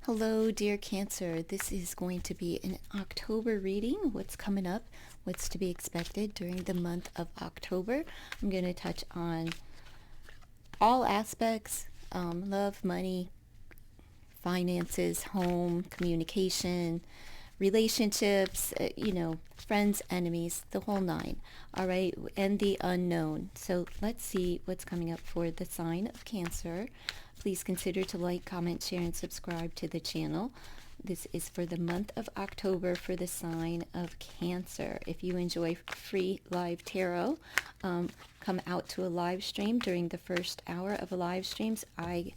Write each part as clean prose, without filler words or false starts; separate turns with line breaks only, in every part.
Hello, dear Cancer. This is going to be an October reading. What's coming up, what's to be expected during the month of October. I'm going to touch on all aspects, love, money, finances, home, communication, relationships, friends, enemies, the whole nine. All right, and the unknown. So let's see what's coming up for the sign of Cancer. Please consider to like, comment, share, and subscribe to the channel. This is for the month of October for the sign of Cancer. If you enjoy free live tarot, come out to a live stream during the first hour of a live streams. I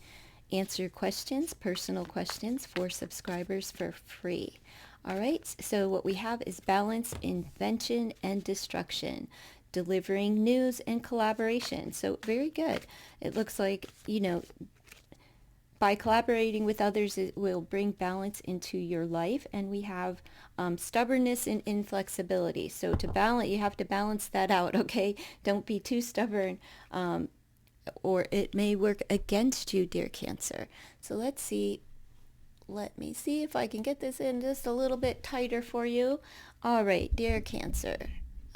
answer questions, personal questions for subscribers for free. All right, so what we have is balance, invention, and destruction, delivering news and collaboration. So very good. It looks like, by collaborating with others, it will bring balance into your life. And we have stubbornness and inflexibility. So to balance, you have to balance that out, okay? Don't be too stubborn, or it may work against you, dear Cancer. So let's see. Let me see if I can get this in just a little bit tighter for you. All right, dear Cancer.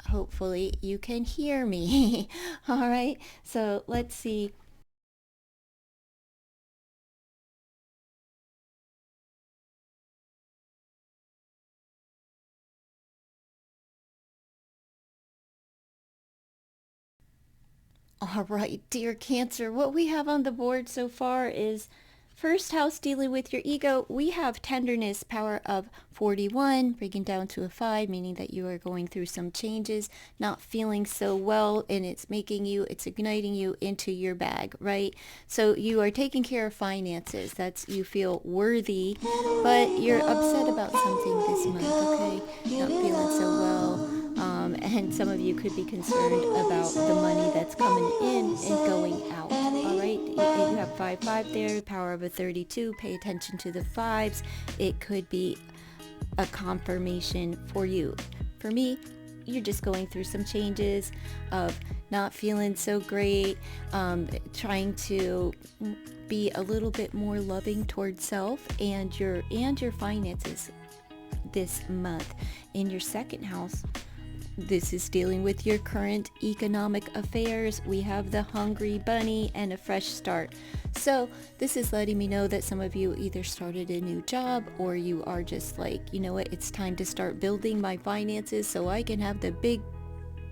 Hopefully you can hear me. All right, so let's see. All right, dear Cancer, what we have on the board so far is first house dealing with your ego. We have tenderness, power of 41, breaking down to a 5, meaning that you are going through some changes, not feeling so well, and it's igniting you into your bag, right? So you are taking care of finances. You feel worthy, but you're upset about something this month, okay? Not feeling so well. And some of you could be concerned about the money that's coming in and going out. All right, you have 5-5 there, power of a 32. Pay attention to the fives. It could be a confirmation for you. For me, you're just going through some changes of not feeling so great, trying to be a little bit more loving towards self and your finances this month. In your second house, this is dealing with your current economic affairs. We have the hungry bunny and a fresh start. So this is letting me know that some of you either started a new job, or you are just like, you know what, it's time to start building my finances so I can have the big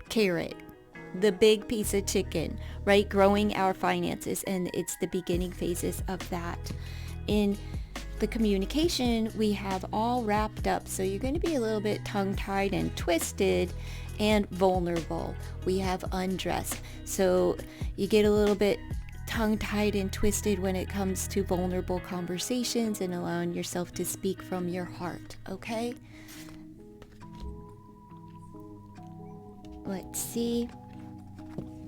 carrot, the big piece of chicken, right? Growing our finances, and it's the beginning phases of that. In the communication, we have all wrapped up, so you're going to be a little bit tongue-tied and twisted and vulnerable. We have undressed, so you get a little bit tongue-tied and twisted when it comes to vulnerable conversations and allowing yourself to speak from your heart, okay? Let's see.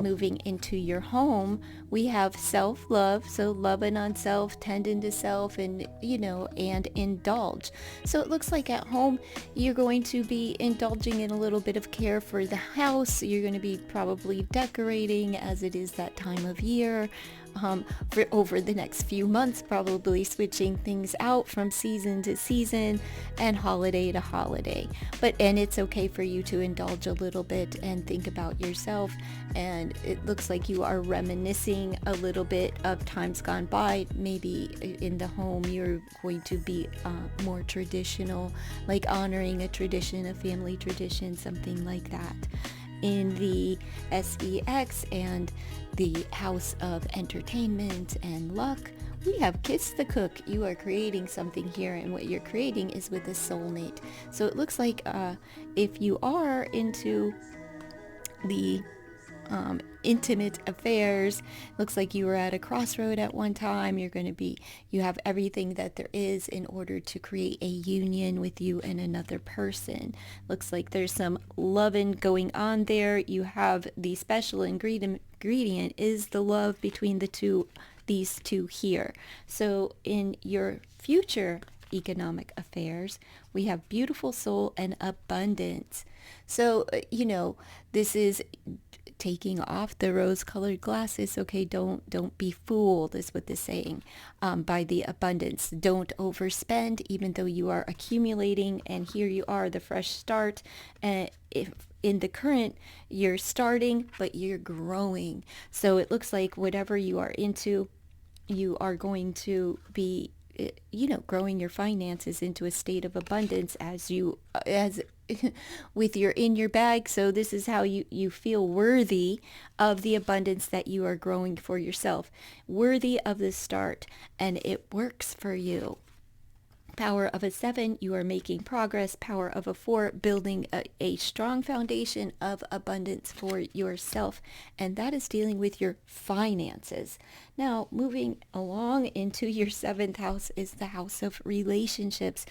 Moving into your home, we have self-love, so loving on self, tending to self, and and indulge. So it looks like at home you're going to be indulging in a little bit of care for the house. You're going to be probably decorating, as it is that time of year, for over the next few months, probably switching things out from season to season and holiday to holiday. And it's okay for you to indulge a little bit and think about yourself. And it looks like you are reminiscing a little bit of times gone by. Maybe in the home you're going to be more traditional, like honoring a tradition, a family tradition, something like that. In the SEX and the house of entertainment and luck, we have Kiss the Cook. You are creating something here, and what you're creating is with a soulmate. So it looks like if you are into the intimate affairs, looks like you were at a crossroad at one time. You have everything that there is in order to create a union with you and another person. Looks like there's some loving going on there. You have the special ingredient is the love between these two here. So in your future economic affairs. We have beautiful soul and abundance. So, this is taking off the rose-colored glasses. Okay, don't be fooled, is what this is saying, by the abundance. Don't overspend, even though you are accumulating. And here you are, the fresh start. If in the current, you're starting, but you're growing. So it looks like whatever you are into, you are going to be growing your finances into a state of abundance as with your in your bag. So this is how you feel worthy of the abundance that you are growing for yourself, worthy of the start, and it works for you. Power of a 7, you are making progress. Power of a 4, building a strong foundation of abundance for yourself. And that is dealing with your finances. Now, moving along into your 7th house is the house of relationships.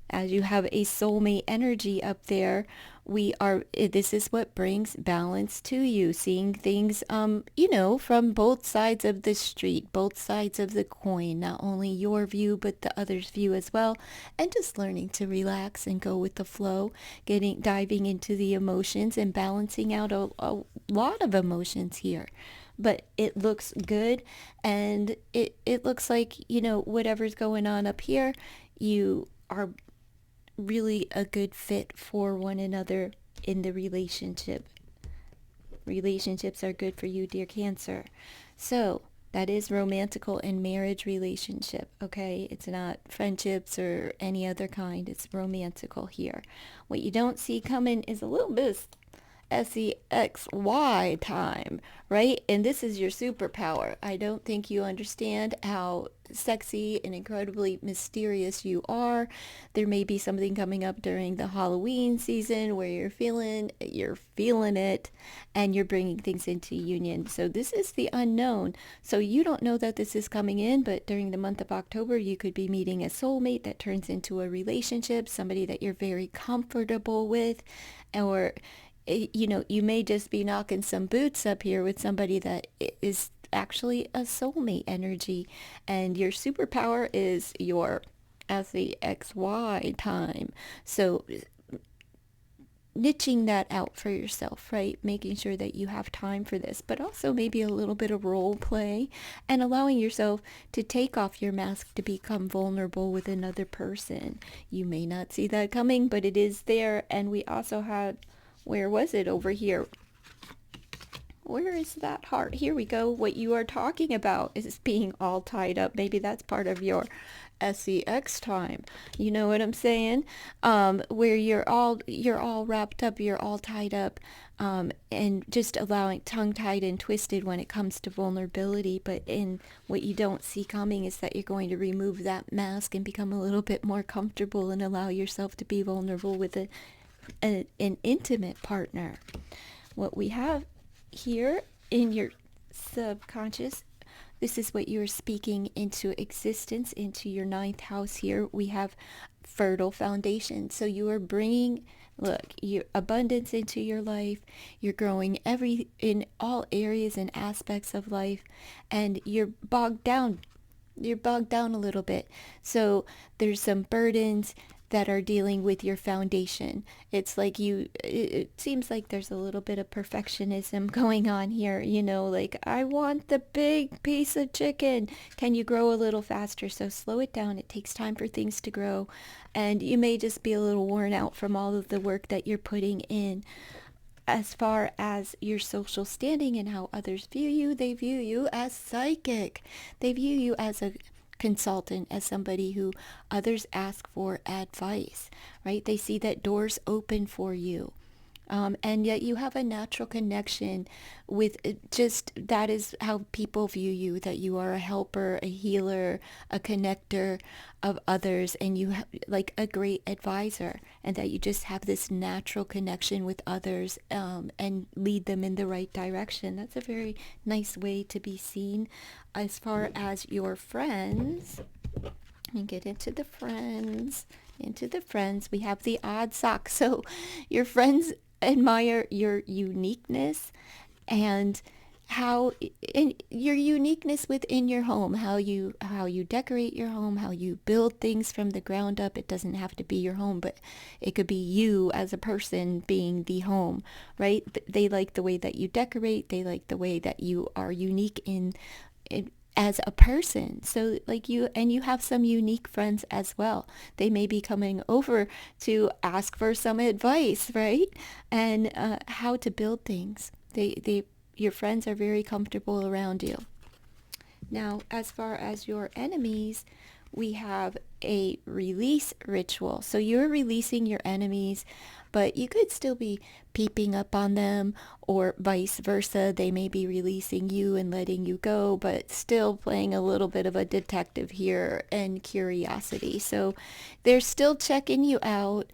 As you have a soulmate energy up there, this is what brings balance to you, seeing things, from both sides of the street, both sides of the coin, not only your view, but the other's view as well, and just learning to relax and go with the flow, diving into the emotions and balancing out a lot of emotions here. But it looks good, and it looks like, whatever's going on up here, you are really a good fit for one another in the relationship. Relationships are good for you, dear Cancer. So that is romantical and marriage relationship, okay? It's not friendships or any other kind. It's romantical here. What you don't see coming is a little bit of SEXY time, right? And this is your superpower. I don't think you understand how sexy and incredibly mysterious you are. There may be something coming up during the Halloween season where you're feeling it, and you're bringing things into union. So this is the unknown. So you don't know that this is coming in, but during the month of October, you could be meeting a soulmate that turns into a relationship, somebody that you're very comfortable with, or you may just be knocking some boots up here with somebody that is actually a soulmate energy, and your superpower is your SEXY time. So niching that out for yourself, right? Making sure that you have time for this, but also maybe a little bit of role play and allowing yourself to take off your mask to become vulnerable with another person. You may not see that coming, but it is there. And we also had, where was it over here? Where is that heart? Here we go. What you are talking about is being all tied up. Maybe that's part of your SEX time. You know what I'm saying? Where you're all wrapped up, you're all tied up, and just allowing tongue-tied and twisted when it comes to vulnerability. But what you don't see coming is that you're going to remove that mask and become a little bit more comfortable and allow yourself to be vulnerable with an intimate partner. What we have here in your subconscious, this is what you're speaking into existence, into your 9th house. Here we have fertile foundation. So you are bringing, your abundance into your life. You're growing in all areas and aspects of life, and you're bogged down. You're bogged down a little bit. So there's some burdens that are dealing with your foundation. It's like it seems like there's a little bit of perfectionism going on here, like, I want the big piece of chicken. Can you grow a little faster? So slow it down. It takes time for things to grow. And you may just be a little worn out from all of the work that you're putting in. As far as your social standing and how others view you, they view you as psychic. They view you as a consultant, as somebody who others ask for advice, right? They see that doors open for you. And yet you have a natural connection with that is how people view you, that you are a helper, a healer, a connector of others, and you have like a great advisor, and that you just have this natural connection with others, and lead them in the right direction. That's a very nice way to be seen. As far as your friends, and get into the friends, we have the odd sock. So your friends admire your uniqueness, and how in your uniqueness within your home, how you decorate your home, how you build things from the ground up. It doesn't have to be your home, but it could be you as a person being the home, right? They like the way that you decorate. They like the way that you are unique in as a person. So like you have some unique friends as well. They may be coming over to ask for some advice, right? And how to build things. They your friends are very comfortable around you. Now, as far as your enemies, we have a release ritual. So you're releasing your enemies, but you could still be peeping up on them, or vice versa. They may be releasing you and letting you go, but still playing a little bit of a detective here and curiosity. So they're still checking you out,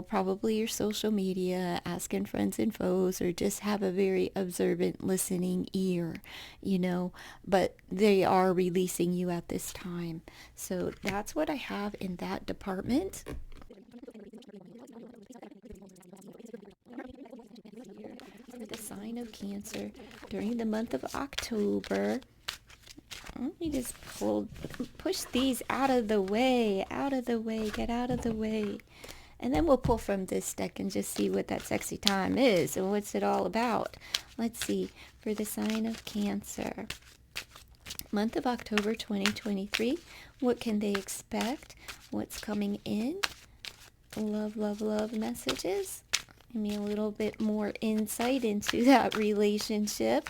probably your social media, asking friends and foes, or just have a very observant listening ear, but they are releasing you at this time. So that's what I have in that department. For the sign of Cancer during the month of October. Let me just push these out of the way, get out of the way. And then we'll pull from this deck and just see what that sexy time is and what's it all about. Let's see, for the sign of Cancer. Month of October 2023. What can they expect? What's coming in? Love, love, love messages. Give me a little bit more insight into that relationship,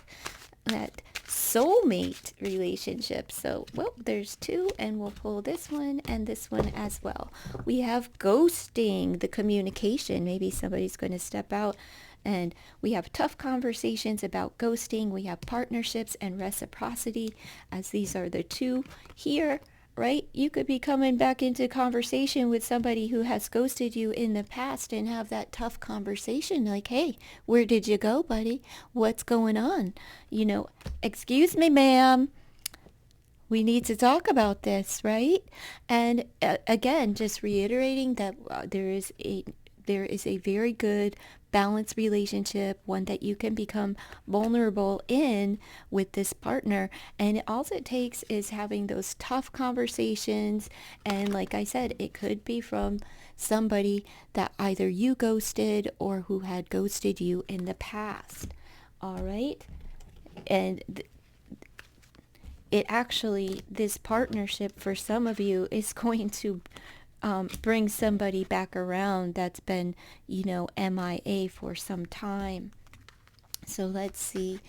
that soulmate relationship. So, well, there's two, and we'll pull this one and this one as well. We have ghosting, the communication. Maybe somebody's going to step out, and we have tough conversations about ghosting. We have partnerships and reciprocity, as these are the two here. Right? You could be coming back into conversation with somebody who has ghosted you in the past and have that tough conversation like, hey, where did you go, buddy? What's going on? Excuse me, ma'am. We need to talk about this, right? And again, just reiterating that there is a very good balanced relationship, one that you can become vulnerable in with this partner. And all it takes is having those tough conversations. And like I said, it could be from somebody that either you ghosted or who had ghosted you in the past. All right? And this partnership for some of you is going to bring somebody back around that's been, MIA for some time. So let's see.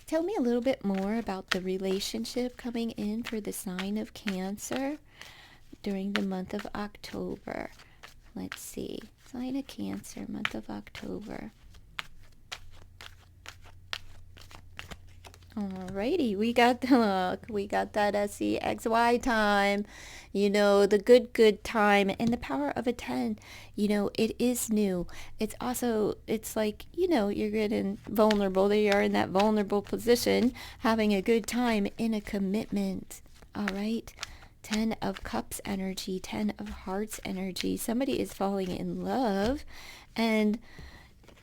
Tell me a little bit more about the relationship coming in for the sign of Cancer during the month of October. Let's see. Sign of Cancer, month of October. Alrighty, we got that SEXY time, the good time, and the power of a 10. It is new. It's like, you're getting vulnerable. They are in that vulnerable position, having a good time in a commitment. All right. 10 of Cups energy, 10 of Hearts energy. Somebody is falling in love, and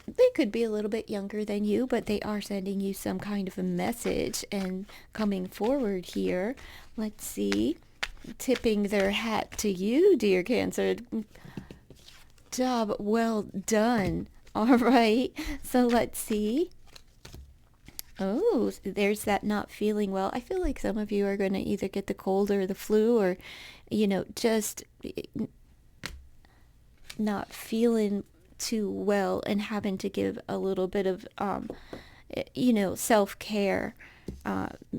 they could be a little bit younger than you, but they are sending you some kind of a message and coming forward here. Let's see. Tipping their hat to you, dear Cancer. Job well done. All right. So let's see. Oh, there's that not feeling well. I feel like some of you are going to either get the cold or the flu, or, just not feeling too well and having to give a little bit of self-care.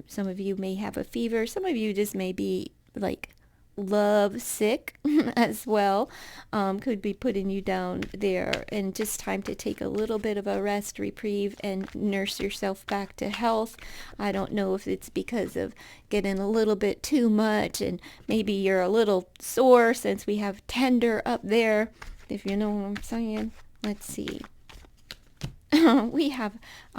Some of you may have a fever. Some of you just may be like love sick as well. Could be putting you down there, and just time to take a little bit of a rest, reprieve, and nurse yourself back to health. I don't know if it's because of getting a little bit too much, and maybe you're a little sore since we have tender up there, if you know what I'm saying. Let's see. We have,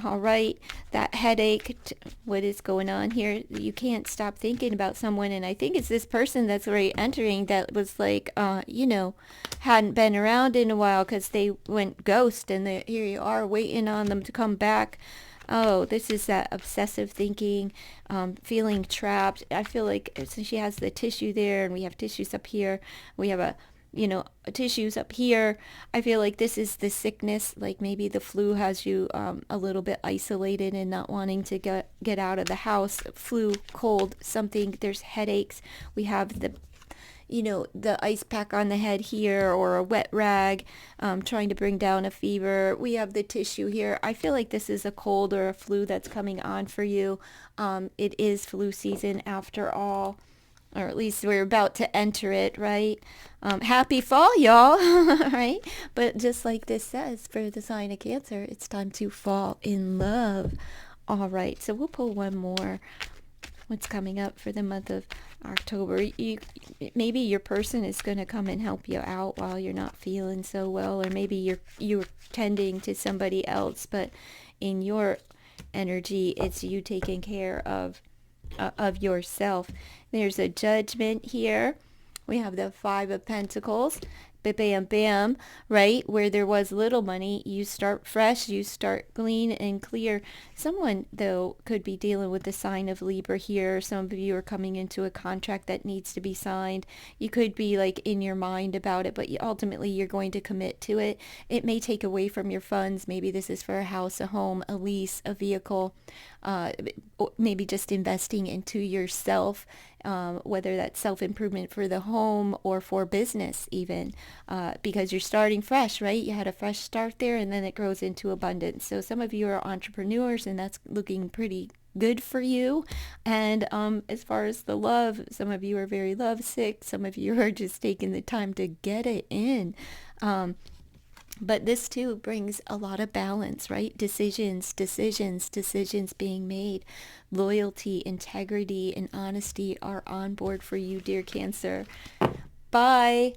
all right, that headache. What is going on here? You can't stop thinking about someone, and I think it's this person that's already entering that was like, hadn't been around in a while because they went ghost, and here you are waiting on them to come back. Oh, this is that obsessive thinking, feeling trapped. I feel like since she has the tissue there and we have tissues up here, we have tissues up here. I feel like this is the sickness, like maybe the flu has you a little bit isolated and not wanting to get out of the house. Flu, cold, something, there's headaches. We have the ice pack on the head here or a wet rag, trying to bring down a fever. We have the tissue here. I feel like this is a cold or a flu that's coming on for you. It is flu season after all, or at least we're about to enter it, right? Happy fall, y'all, right? But just like this says for the sign of Cancer, it's time to fall in love. All right, so we'll pull one more. What's coming up for the month of October? Maybe your person is going to come and help you out while you're not feeling so well, or maybe you're tending to somebody else, but in your energy, it's you taking care of yourself. There's a Judgment here. We have the Five of Pentacles. Bam, bam, right? Where there was little money, you start fresh, you start clean and clear. Someone, though, could be dealing with the sign of Libra here. Some of you are coming into a contract that needs to be signed. You could be like in your mind about it, but ultimately you're going to commit to it. It may take away from your funds. Maybe this is for a house, a home, a lease, a vehicle, maybe just investing into yourself, whether that's self-improvement for the home or for business even, because you're starting fresh, right? You had a fresh start there, and then it grows into abundance. So some of you are entrepreneurs, and that's looking pretty good for you. And as far as the love, some of you are very lovesick. Some of you are just taking the time to get it in. But this too brings a lot of balance, right? Decisions being made. Loyalty, integrity, and honesty are on board for you, dear Cancer. Bye.